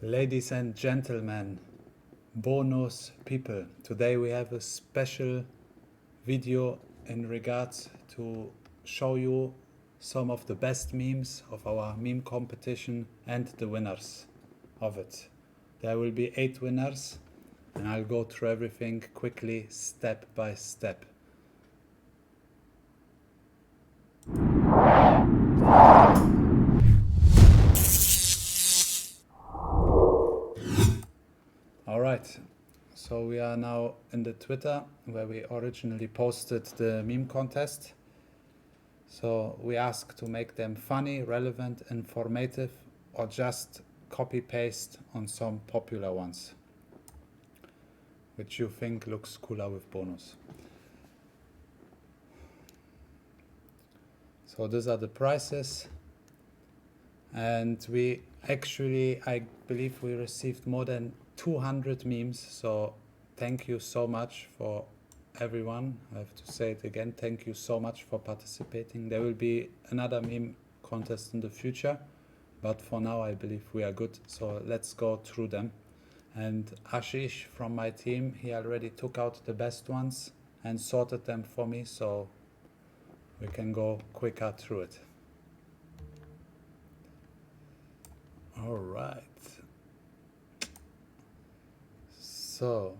Ladies and gentlemen, bonus people, today we have a special video in regards to show you some of the best memes of our meme competition and the winners of it. There will be 8 winners and I'll go through everything quickly, step by step. Alright, so we are now in the Twitter where we originally posted the meme contest. So we ask to make them funny, relevant, informative, or just copy paste on some popular ones which you think looks cooler with bonus. So these are the prices, and we actually, I believe we received more than 200 memes, so thank you so much for everyone. I have to say it again, thank you so much for participating. There will be another meme contest in the future, but for now I believe we are good, so let's go through them. And Ashish from my team, he already took out the best ones and sorted them for me, so we can go quicker through it. All right. So,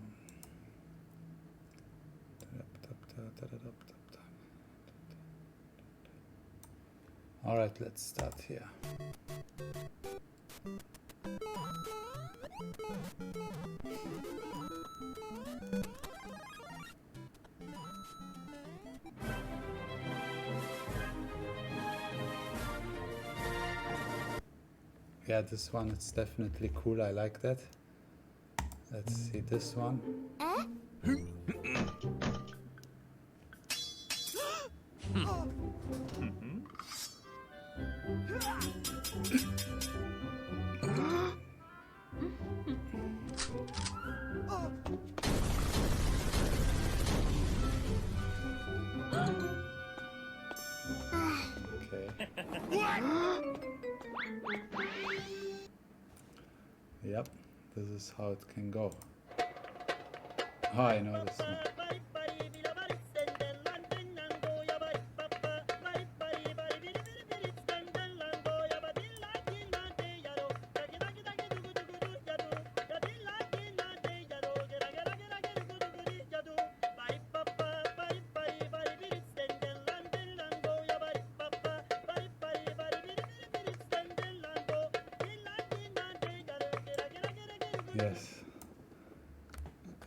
all right, let's start here. Yeah, this one is definitely cool. I like that. Let's see this one. Okay. Yep, this is how it can go. Oh, I know this one. Yes,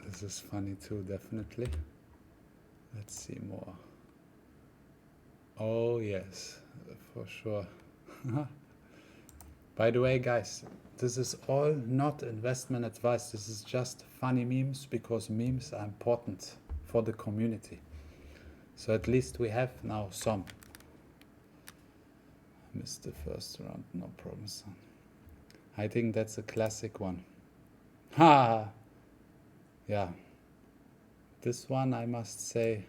this is funny too, definitely. Let's see more. Oh yes, for sure. By the way, guys, this is all not investment advice. This is just funny memes, because memes are important for the community. So at least we have now some. Missed the first round, no problem, son. I think that's a classic one. Ha! Yeah. This one, I must say,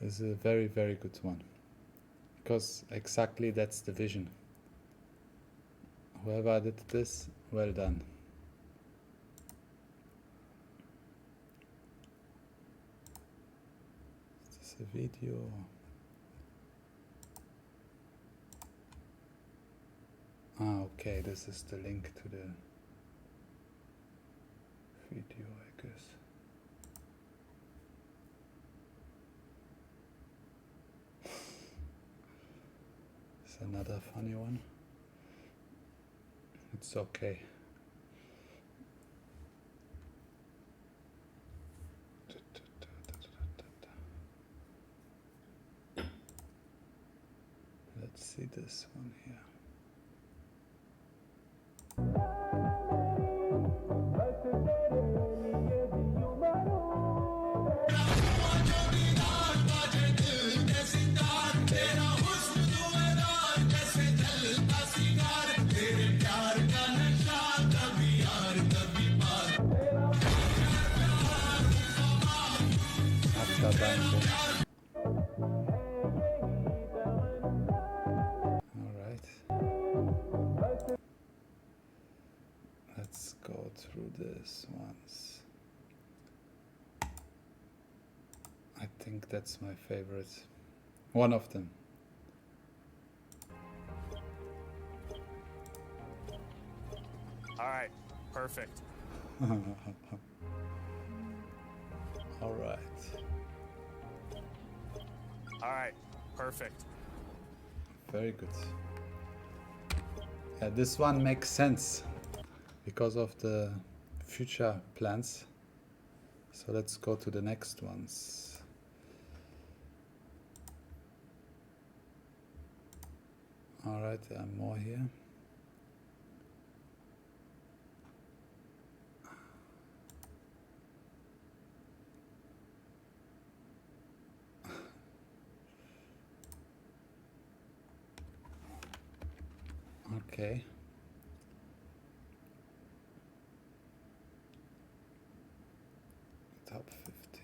is a very, very good one. Because exactly that's the vision. Whoever did this, well done. Is this a video? Ah, okay, this is the link to the video, I guess. It's another funny one. It's okay. Let's see this one here. All right. through this once. I think that's my favorite. One of them. All right, perfect. All right. All right, perfect. Very good. Yeah, this one makes sense because of the future plans. So let's go to the next ones. All right, there are more here. Okay. Top 15.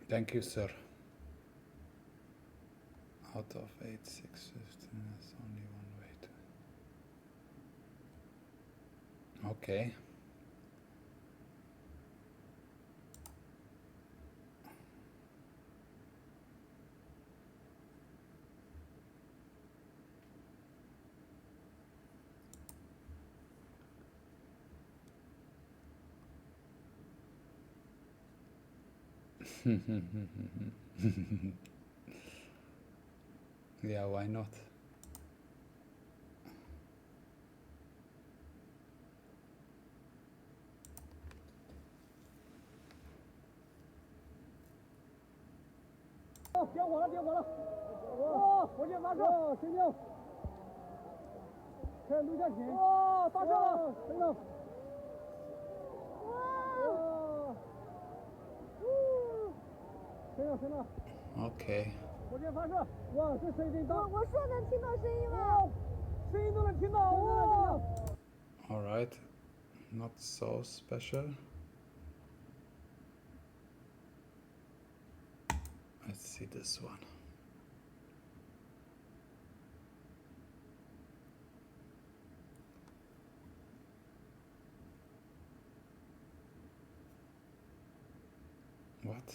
Thank you, sir. Out of 8, 6, 15, there's only one way to. Okay. Yeah, why not?哦，点火了，点火了！哇，火箭发射！哇，神经！开始录下去。哇，发射了！等等。哇！神了，神了！ Okay. 火箭发射！哇，这声音真大！我说能听到声音吗？声音都能听到！哇！ All right. Not so special. Let's see this one. What?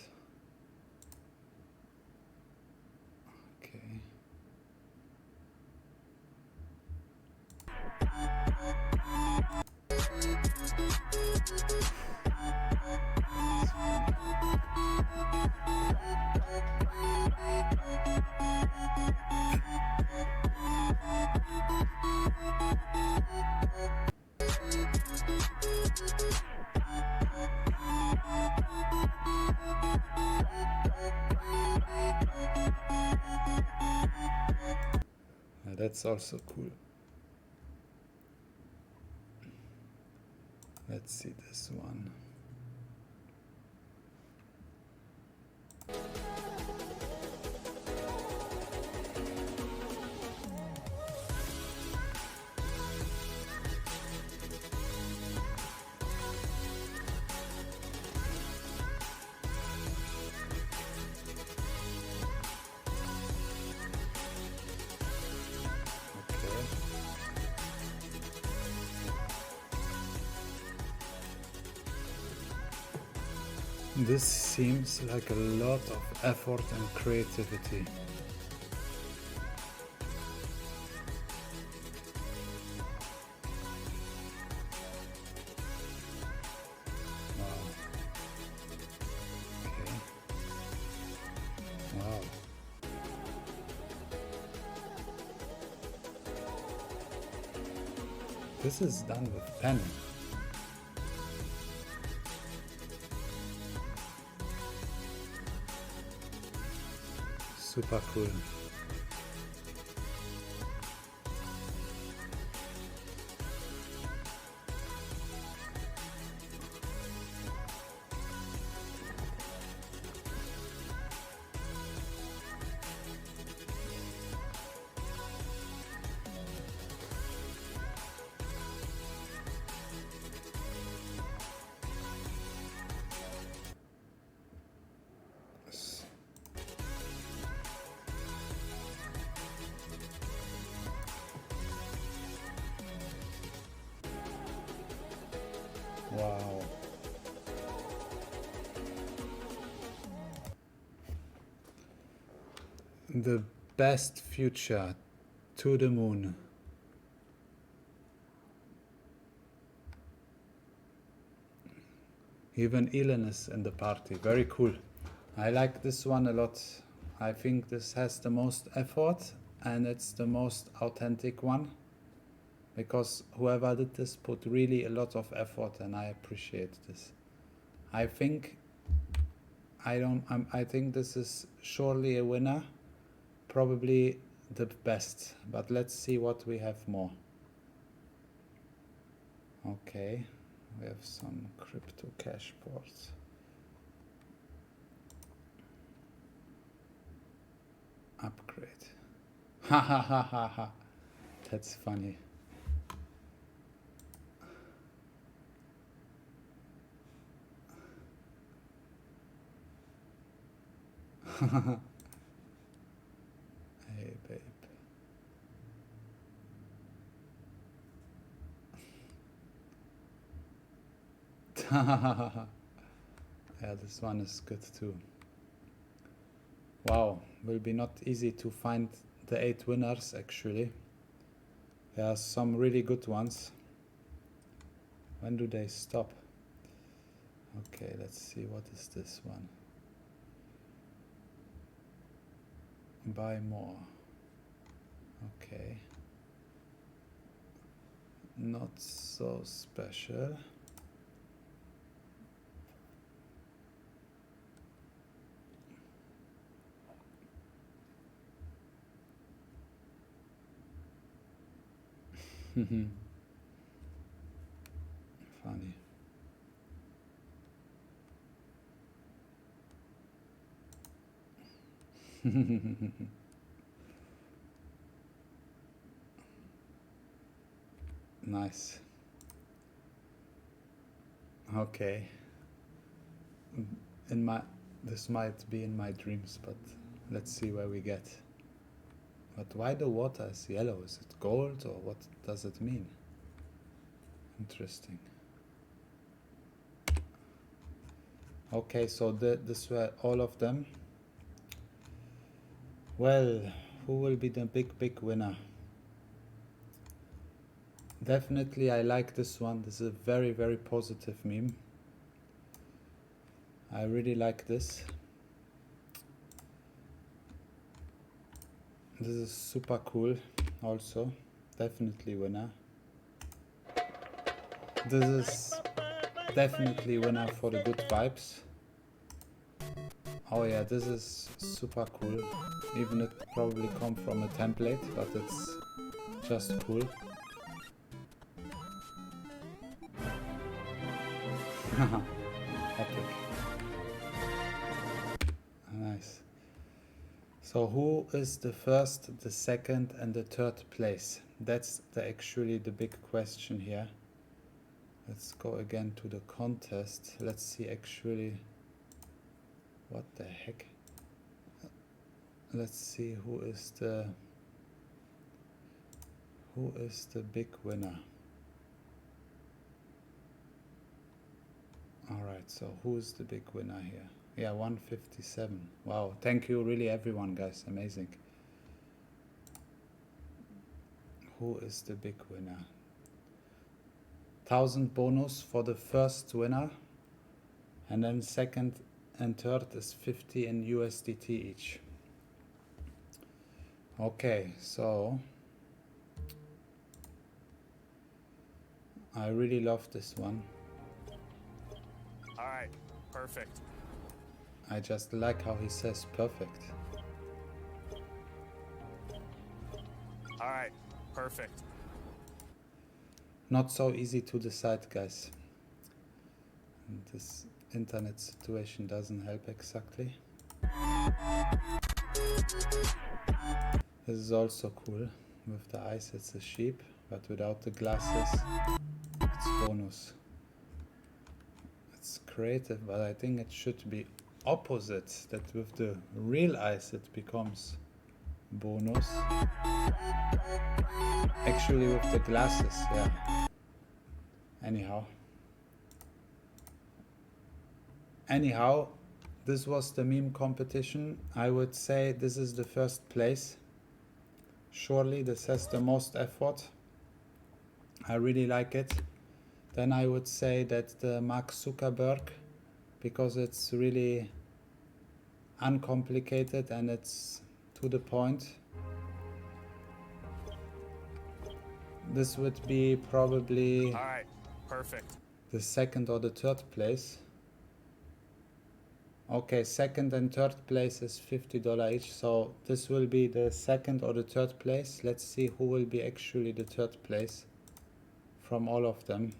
Okay. That's also cool. Let's see this one. This seems like a lot of effort and creativity. Wow. Okay. Wow. This is done with pen. Super cool. The best future to the moon. Even Elon is in the party. Very cool. I like this one a lot. I think this has the most effort and it's the most authentic one, because whoever did this put really a lot of effort and I appreciate this. I think I think this is surely a winner, probably the best, but let's see what we have more. Okay, we have some crypto cash ports. Upgrade. Ha ha ha ha ha. That's funny. Hey babe. Yeah, this one is good too. Wow, will be not easy to find the 8 winners actually. There are some really good ones. When do they stop? Okay, let's see, what is this one? Buy more. Okay. Not so special. Funny. Nice. Okay. This might be in my dreams, but let's see where we get. But why the water is yellow? Is it gold or what does it mean? Interesting. Okay, so this were all of them. Well, who will be the big winner? Definitely I like this one. This is a very, very positive meme. I really like this. This is super cool also. Definitely winner. This is definitely winner for the good vibes. Oh yeah, this is super cool. Even it probably come from a template, but it's just cool. Epic. Nice. So who is the first, the second and the third place? That's actually the big question here. Let's go again to the contest. Let's see actually what the heck. Let's see who is the big winner. Alright, so who's the big winner here? Yeah, 157. Wow, thank you really everyone, guys, amazing. Who is the big winner? 1000 bonus for the first winner, and then second and third is 50 in USDT each. Okay, so I really love this one. All right, perfect. I just like how he says perfect. All right, perfect. Not so easy to decide, guys. And this internet situation doesn't help exactly. This is also cool. With the eyes it's a sheep, but without the glasses it's bonus. It's creative, but I think it should be opposite, that with the real eyes it becomes bonus. Actually with the glasses, yeah. Anyhow, this was the meme competition. I would say this is the first place. Surely this has the most effort. I really like it. Then I would say that the Marc Zuckerberg, because it's really uncomplicated and it's to the point. This would be probably All right, perfect. the second or the third place. Okay, second and third place is $50 each, so this will be the second or the third place. Let's see who will be actually the third place from all of them.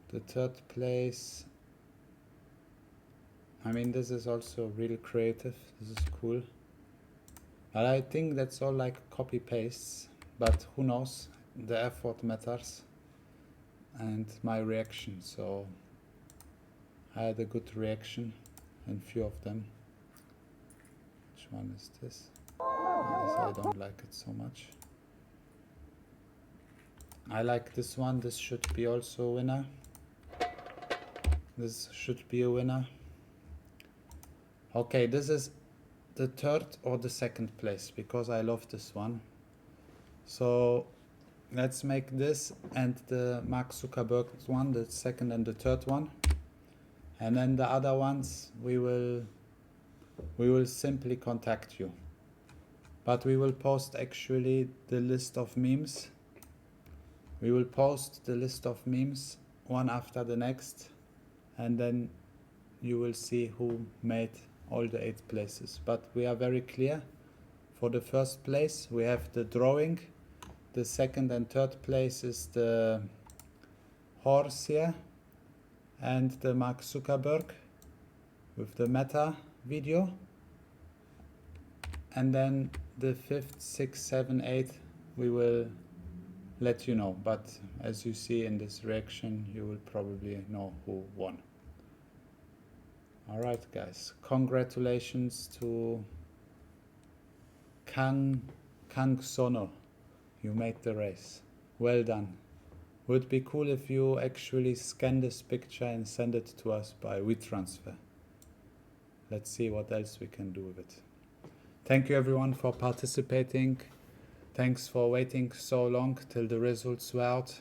The third place, I mean, this is also really creative. This is cool. But I think that's all like copy pastes, but who knows? The effort matters and my reaction. So I had a good reaction in few of them. Which one is this? This I don't like it so much. I like this one. This should be also a winner. This should be a winner. Okay, this is the third or the second place because I love this one. So let's make this and the Marc Zuckerberg one, the second and the third one. And then the other ones we will simply contact you. But we will post actually the list of memes. We will post the list of memes one after the next, and then you will see who made all the 8 places. But we are very clear. For the first place we have the drawing. The second and third place is the horse here and the Marc Zuckerberg with the meta video. And then the 5th, 6th, 7th, 8th we will let you know, but as you see in this reaction you will probably know who won. Alright guys, congratulations to Kang Sono. You made the race. Well done. Would be cool if you actually scan this picture and send it to us by WeTransfer. Let's see what else we can do with it. Thank you everyone for participating. Thanks for waiting so long till the results were out.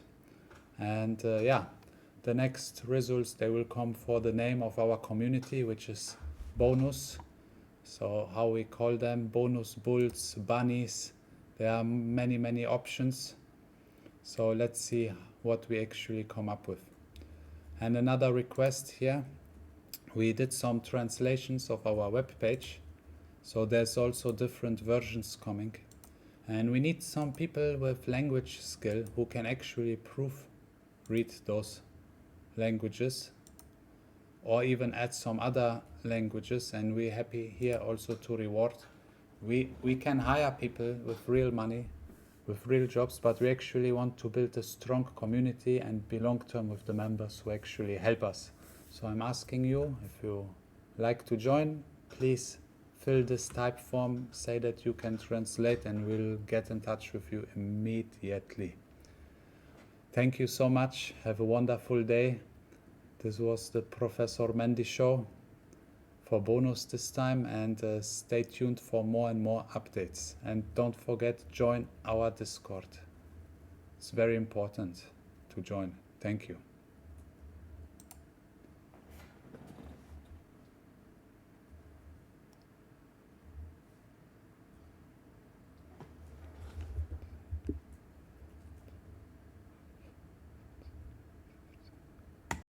And yeah, the next results, they will come for the name of our community, which is Bonus. So how we call them, bonus bulls, bunnies. There are many options. So let's see what we actually come up with. And another request here, we did some translations of our web page. So there's also different versions coming. And we need some people with language skill who can actually proofread those languages or even add some other languages, and we're happy here also to reward. We can hire people with real money, with real jobs, but we actually want to build a strong community and be long-term with the members who actually help us. So I'm asking you, if you like to join, please fill this type form, say that you can translate, and we'll get in touch with you immediately. Thank you so much. Have a wonderful day. This was the Professor Mende show for Bonus this time, and stay tuned for more and more updates. And don't forget, join our Discord. It's very important to join. Thank you.